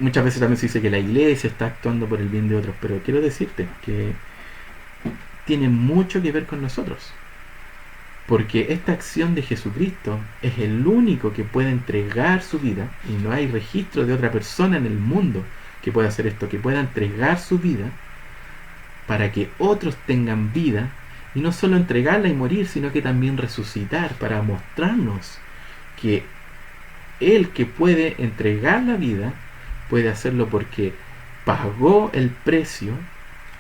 muchas veces también se dice que la iglesia está actuando por el bien de otros, pero quiero decirte que tiene mucho que ver con nosotros. Porque esta acción de Jesucristo es el único que puede entregar su vida, y no hay registro de otra persona en el mundo que pueda hacer esto, que pueda entregar su vida para que otros tengan vida, y no solo entregarla y morir, sino que también resucitar para mostrarnos que el que puede entregar la vida puede hacerlo porque pagó el precio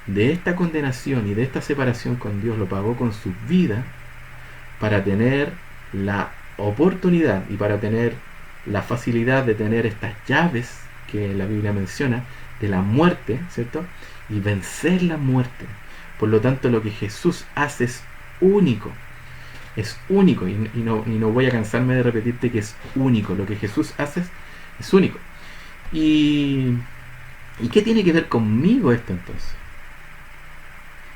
de esta condenación y de esta separación con Dios, lo pagó con su vida para tener la oportunidad y para tener la facilidad de tener estas llaves que la Biblia menciona de la muerte, ¿cierto? Y vencer la muerte. Por lo tanto, lo que Jesús hace es único. Es único. Y no voy a cansarme de repetirte que es único. Lo que Jesús hace es único. ¿Y qué tiene que ver conmigo esto entonces?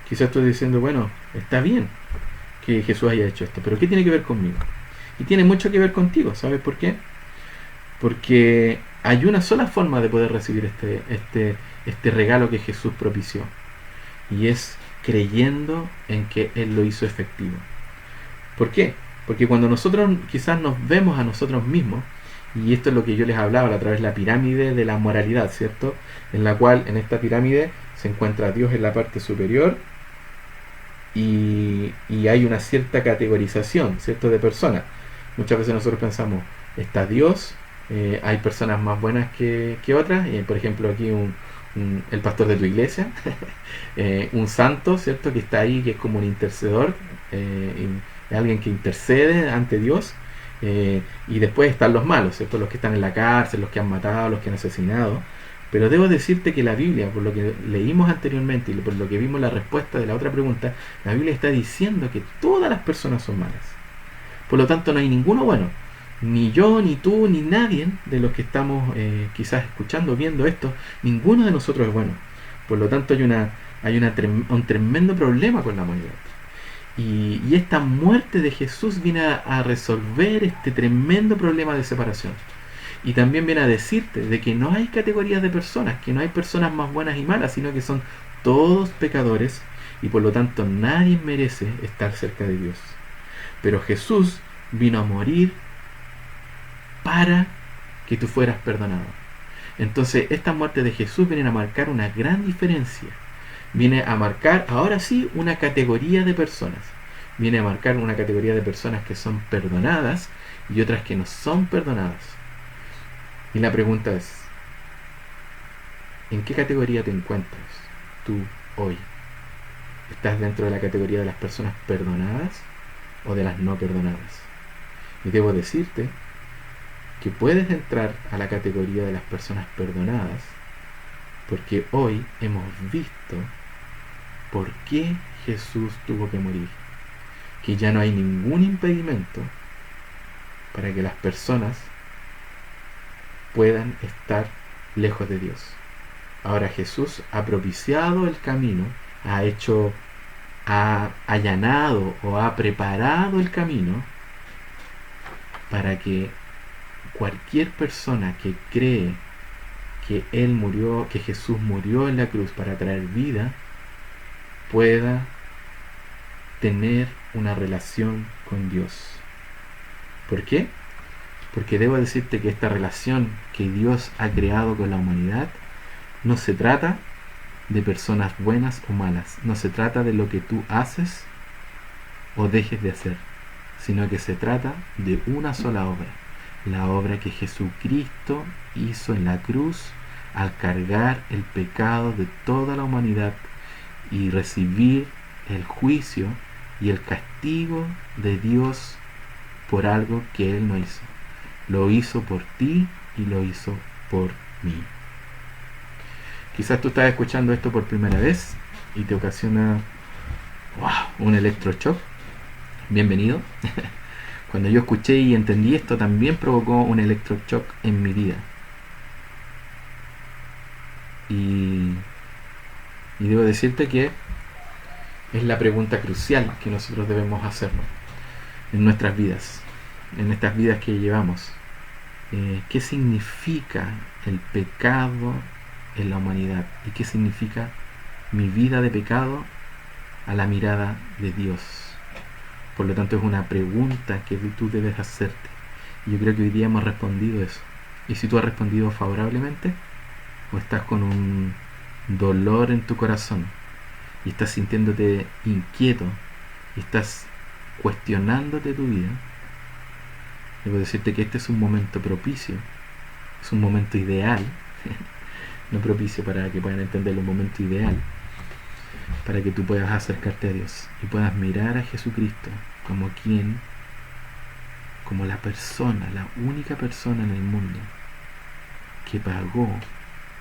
Quizás estoy diciendo, bueno, está bien que Jesús haya hecho esto, pero ¿qué tiene que ver conmigo? Y tiene mucho que ver contigo, ¿sabes por qué? Porque hay una sola forma de poder recibir este regalo que Jesús propició, y es creyendo en que Él lo hizo efectivo. ¿Por qué? Porque cuando nosotros quizás nos vemos a nosotros mismos, y esto es lo que yo les hablaba a través de la pirámide de la moralidad, ¿cierto? En la cual en esta pirámide se encuentra Dios en la parte superior, y hay una cierta categorización, ¿cierto?, de personas. Muchas veces nosotros pensamos, está Dios, hay personas más buenas que otras, por ejemplo aquí el pastor de tu iglesia, un santo, ¿cierto?, que está ahí, que es como un intercedor, alguien que intercede ante Dios, y después están los malos, ¿cierto?, los que están en la cárcel, los que han matado, los que han asesinado. Pero debo decirte que la Biblia, por lo que leímos anteriormente y por lo que vimos la respuesta de la otra pregunta, la Biblia está diciendo que todas las personas son malas. Por lo tanto, no hay ninguno bueno. Ni yo, ni tú, ni nadie de los que estamos quizás escuchando, viendo esto, ninguno de nosotros es bueno. Por lo tanto, hay un tremendo problema con la humanidad. Y esta muerte de Jesús viene a resolver este tremendo problema de separación. Y también viene a decirte de que no hay categorías de personas, que no hay personas más buenas y malas, sino que son todos pecadores, y por lo tanto nadie merece estar cerca de Dios. Pero Jesús vino a morir para que tú fueras perdonado. Entonces esta muerte de Jesús viene a marcar una gran diferencia. Viene a marcar, ahora sí, una categoría de personas. Viene a marcar una categoría de personas que son perdonadas y otras que no son perdonadas. Y la pregunta es, ¿en qué categoría te encuentras tú hoy? ¿Estás dentro de la categoría de las personas perdonadas o de las no perdonadas? Y debo decirte que puedes entrar a la categoría de las personas perdonadas porque hoy hemos visto por qué Jesús tuvo que morir. Que ya no hay ningún impedimento para que las personas puedan estar lejos de Dios. Ahora Jesús ha propiciado el camino, ha allanado o ha preparado el camino para que cualquier persona que cree que Él murió, que Jesús murió en la cruz para traer vida, pueda tener una relación con Dios. ¿Por qué? Porque debo decirte que esta relación que Dios ha creado con la humanidad no se trata de personas buenas o malas, no se trata de lo que tú haces o dejes de hacer, sino que se trata de una sola obra, la obra que Jesucristo hizo en la cruz al cargar el pecado de toda la humanidad y recibir el juicio y el castigo de Dios por algo que Él no hizo. Lo hizo por ti y lo hizo por mí. Quizás tú estás escuchando esto por primera vez y te ocasiona un electroshock. Bienvenido. Cuando yo escuché y entendí esto, también provocó un electroshock en mi vida. Y debo decirte que es la pregunta crucial que nosotros debemos hacernos en nuestras vidas, en estas vidas que llevamos. qué significa el pecado en la humanidad y qué significa mi vida de pecado a la mirada de Dios. Por lo tanto, es una pregunta que tú debes hacerte. Y yo creo que hoy día hemos respondido eso. Y si tú has respondido favorablemente, o estás con un dolor en tu corazón y estás sintiéndote inquieto y estás cuestionándote tu vida, debo decirte que este es un momento propicio, es un momento ideal, no propicio para que puedan entenderlo, un momento ideal para que tú puedas acercarte a Dios y puedas mirar a Jesucristo como quien, como la persona, la única persona en el mundo que pagó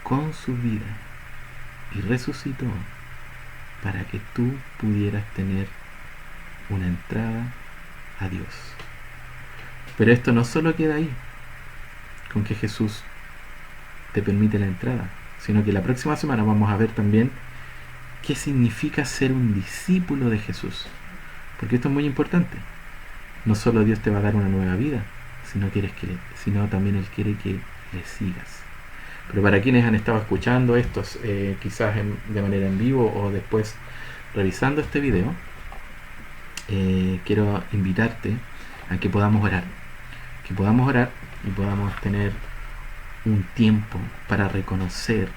con su vida y resucitó para que tú pudieras tener una entrada a Dios. Pero esto no solo queda ahí, con que Jesús te permite la entrada, sino que la próxima semana vamos a ver también qué significa ser un discípulo de Jesús. Porque esto es muy importante. No solo Dios te va a dar una nueva vida, sino también Él quiere que le sigas. Pero para quienes han estado escuchando estos, quizás de manera en vivo o después revisando este video, quiero invitarte a que podamos orar. Que podamos orar y podamos tener un tiempo para reconocer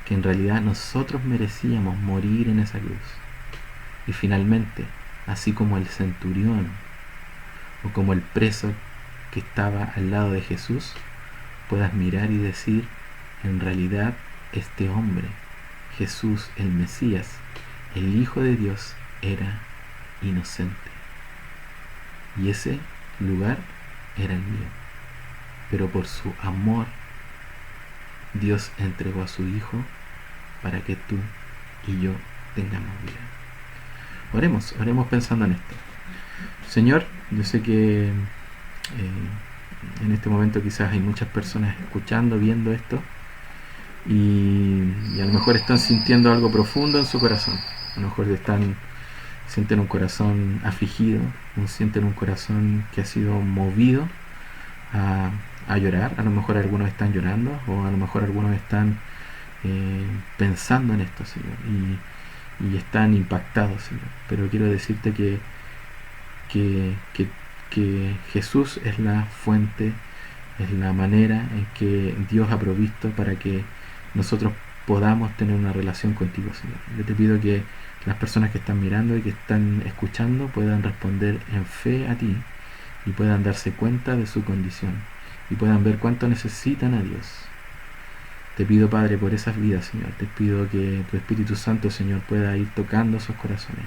que en realidad nosotros merecíamos morir en esa cruz. Y finalmente, así como el centurión o como el preso que estaba al lado de Jesús, puedas mirar y decir, en realidad este hombre, Jesús el Mesías, el Hijo de Dios, era inocente. Y ese lugar era el mío. Pero por su amor, Dios entregó a su Hijo para que tú y yo tengamos vida. Oremos pensando en esto. Señor, yo sé que en este momento quizás hay muchas personas escuchando, viendo esto, y a lo mejor están sintiendo algo profundo en su corazón. A lo mejor sienten un corazón afligido, sienten un corazón que ha sido movido a llorar. A lo mejor algunos están llorando, o a lo mejor algunos están pensando en esto, Señor, y están impactados, Señor. Pero quiero decirte que Jesús es la fuente, es la manera en que Dios ha provisto para que nosotros podamos tener una relación contigo, Señor. Yo te pido que las personas que están mirando y que están escuchando puedan responder en fe a ti y puedan darse cuenta de su condición y puedan ver cuánto necesitan a Dios. Te pido, Padre, por esas vidas, Señor. Te pido que tu Espíritu Santo, Señor, pueda ir tocando esos corazones.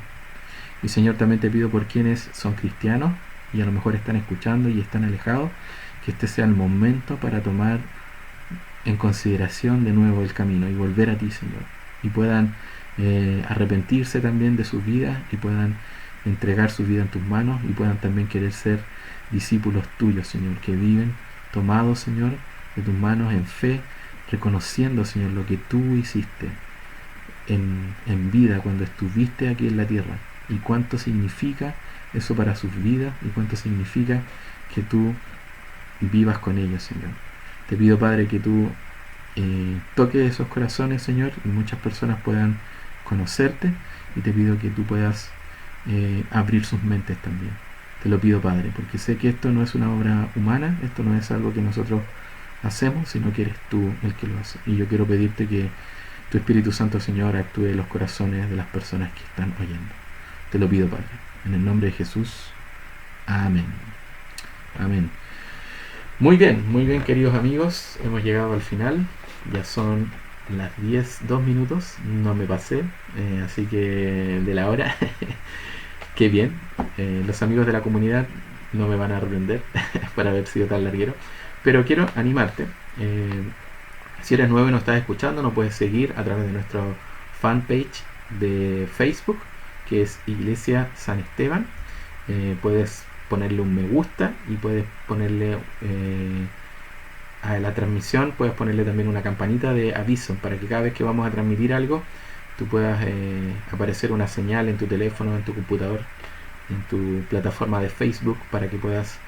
Y, Señor, también te pido por quienes son cristianos y a lo mejor están escuchando y están alejados, que este sea el momento para tomar en consideración de nuevo el camino y volver a ti, Señor. Y puedan arrepentirse también de sus vidas y puedan entregar su vida en tus manos y puedan también querer ser discípulos tuyos, Señor, que viven tomados, Señor, de tus manos en fe, reconociendo, Señor, lo que tú hiciste en vida cuando estuviste aquí en la tierra y cuánto significa eso para sus vidas y cuánto significa que tú vivas con ellos, Señor. Te pido, Padre, que tú toques esos corazones, Señor, y muchas personas puedan conocerte, y te pido que tú puedas abrir sus mentes también. Te lo pido, Padre, porque sé que esto no es una obra humana, esto no es algo que nosotros hacemos, sino que eres tú el que lo hace. Y yo quiero pedirte que tu Espíritu Santo, Señor, actúe en los corazones de las personas que están oyendo. Te lo pido, Padre, en el nombre de Jesús. Amén. Amén. Muy bien, queridos amigos, hemos llegado al final. Ya son las 10:02 minutos, no me pasé, así que de la hora. Qué bien. Los amigos de la comunidad no me van a reprender por haber sido tan larguero, pero quiero animarte. Si eres nuevo y nos estás escuchando, nos puedes seguir a través de nuestra fanpage de Facebook, que es Iglesia San Esteban. Puedes ponerle un me gusta y puedes ponerle a la transmisión, puedes ponerle también una campanita de aviso para que cada vez que vamos a transmitir algo tú puedas aparecer una señal en tu teléfono, en tu computador, en tu plataforma de Facebook, para que puedas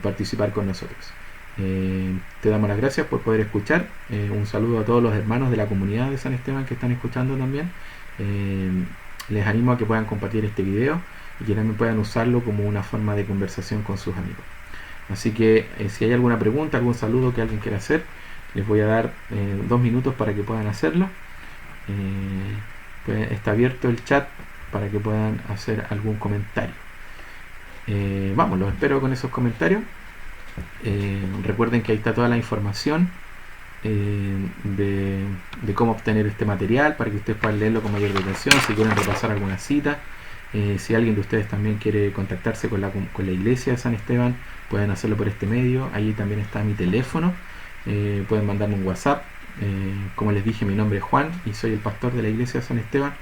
participar con nosotros. Te damos las gracias por poder escuchar. Un saludo a todos los hermanos de la comunidad de San Esteban que están escuchando también. Les animo a que puedan compartir este video y que también puedan usarlo como una forma de conversación con sus amigos. Así que si hay alguna pregunta, algún saludo que alguien quiera hacer, les voy a dar 2 minutos para que puedan hacerlo. Pues está abierto el chat para que puedan hacer algún comentario. Vamos, los espero con esos comentarios. Recuerden que ahí está toda la información de cómo obtener este material para que ustedes puedan leerlo con mayor detención. Si quieren repasar alguna cita, si alguien de ustedes también quiere contactarse con la iglesia de San Esteban, pueden hacerlo por este medio. Allí también está mi teléfono. Pueden mandarme un WhatsApp. Como les dije, mi nombre es Juan y soy el pastor de la iglesia de San Esteban.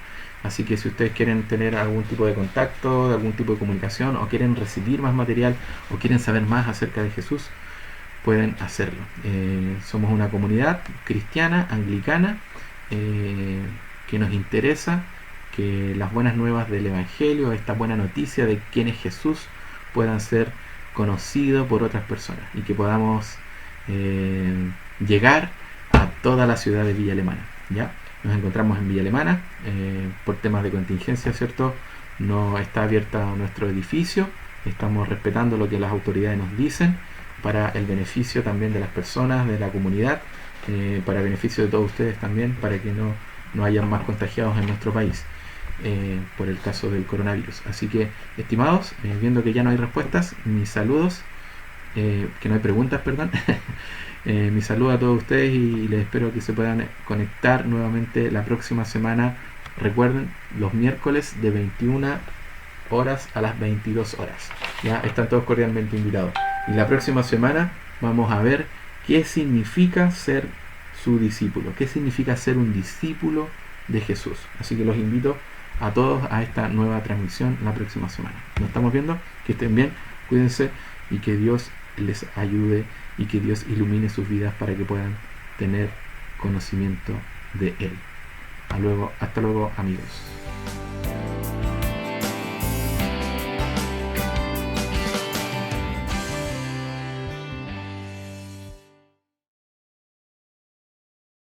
Así que si ustedes quieren tener algún tipo de contacto, algún tipo de comunicación, o quieren recibir más material, o quieren saber más acerca de Jesús, pueden hacerlo. Somos una comunidad cristiana, anglicana, que nos interesa que las buenas nuevas del Evangelio, esta buena noticia de quién es Jesús, puedan ser conocidos por otras personas y que podamos llegar a toda la ciudad de Villa Alemana, ¿ya? Nos encontramos en Villa Alemana, por temas de contingencia, ¿cierto? No está abierta nuestro edificio, estamos respetando lo que las autoridades nos dicen para el beneficio también de las personas, de la comunidad, para el beneficio de todos ustedes también, para que no hayan más contagiados en nuestro país por el caso del coronavirus. Así que, estimados, viendo que ya no hay respuestas, mis saludos, que no hay preguntas, perdón. Mi saludo a todos ustedes y les espero que se puedan conectar nuevamente la próxima semana. Recuerden, los miércoles de 21 horas a las 22 horas. Ya están todos cordialmente invitados. Y la próxima semana vamos a ver qué significa ser su discípulo, qué significa ser un discípulo de Jesús. Así que los invito a todos a esta nueva transmisión la próxima semana. Nos estamos viendo, que estén bien, cuídense y que Dios les ayude y que Dios ilumine sus vidas para que puedan tener conocimiento de Él. Hasta luego, amigos.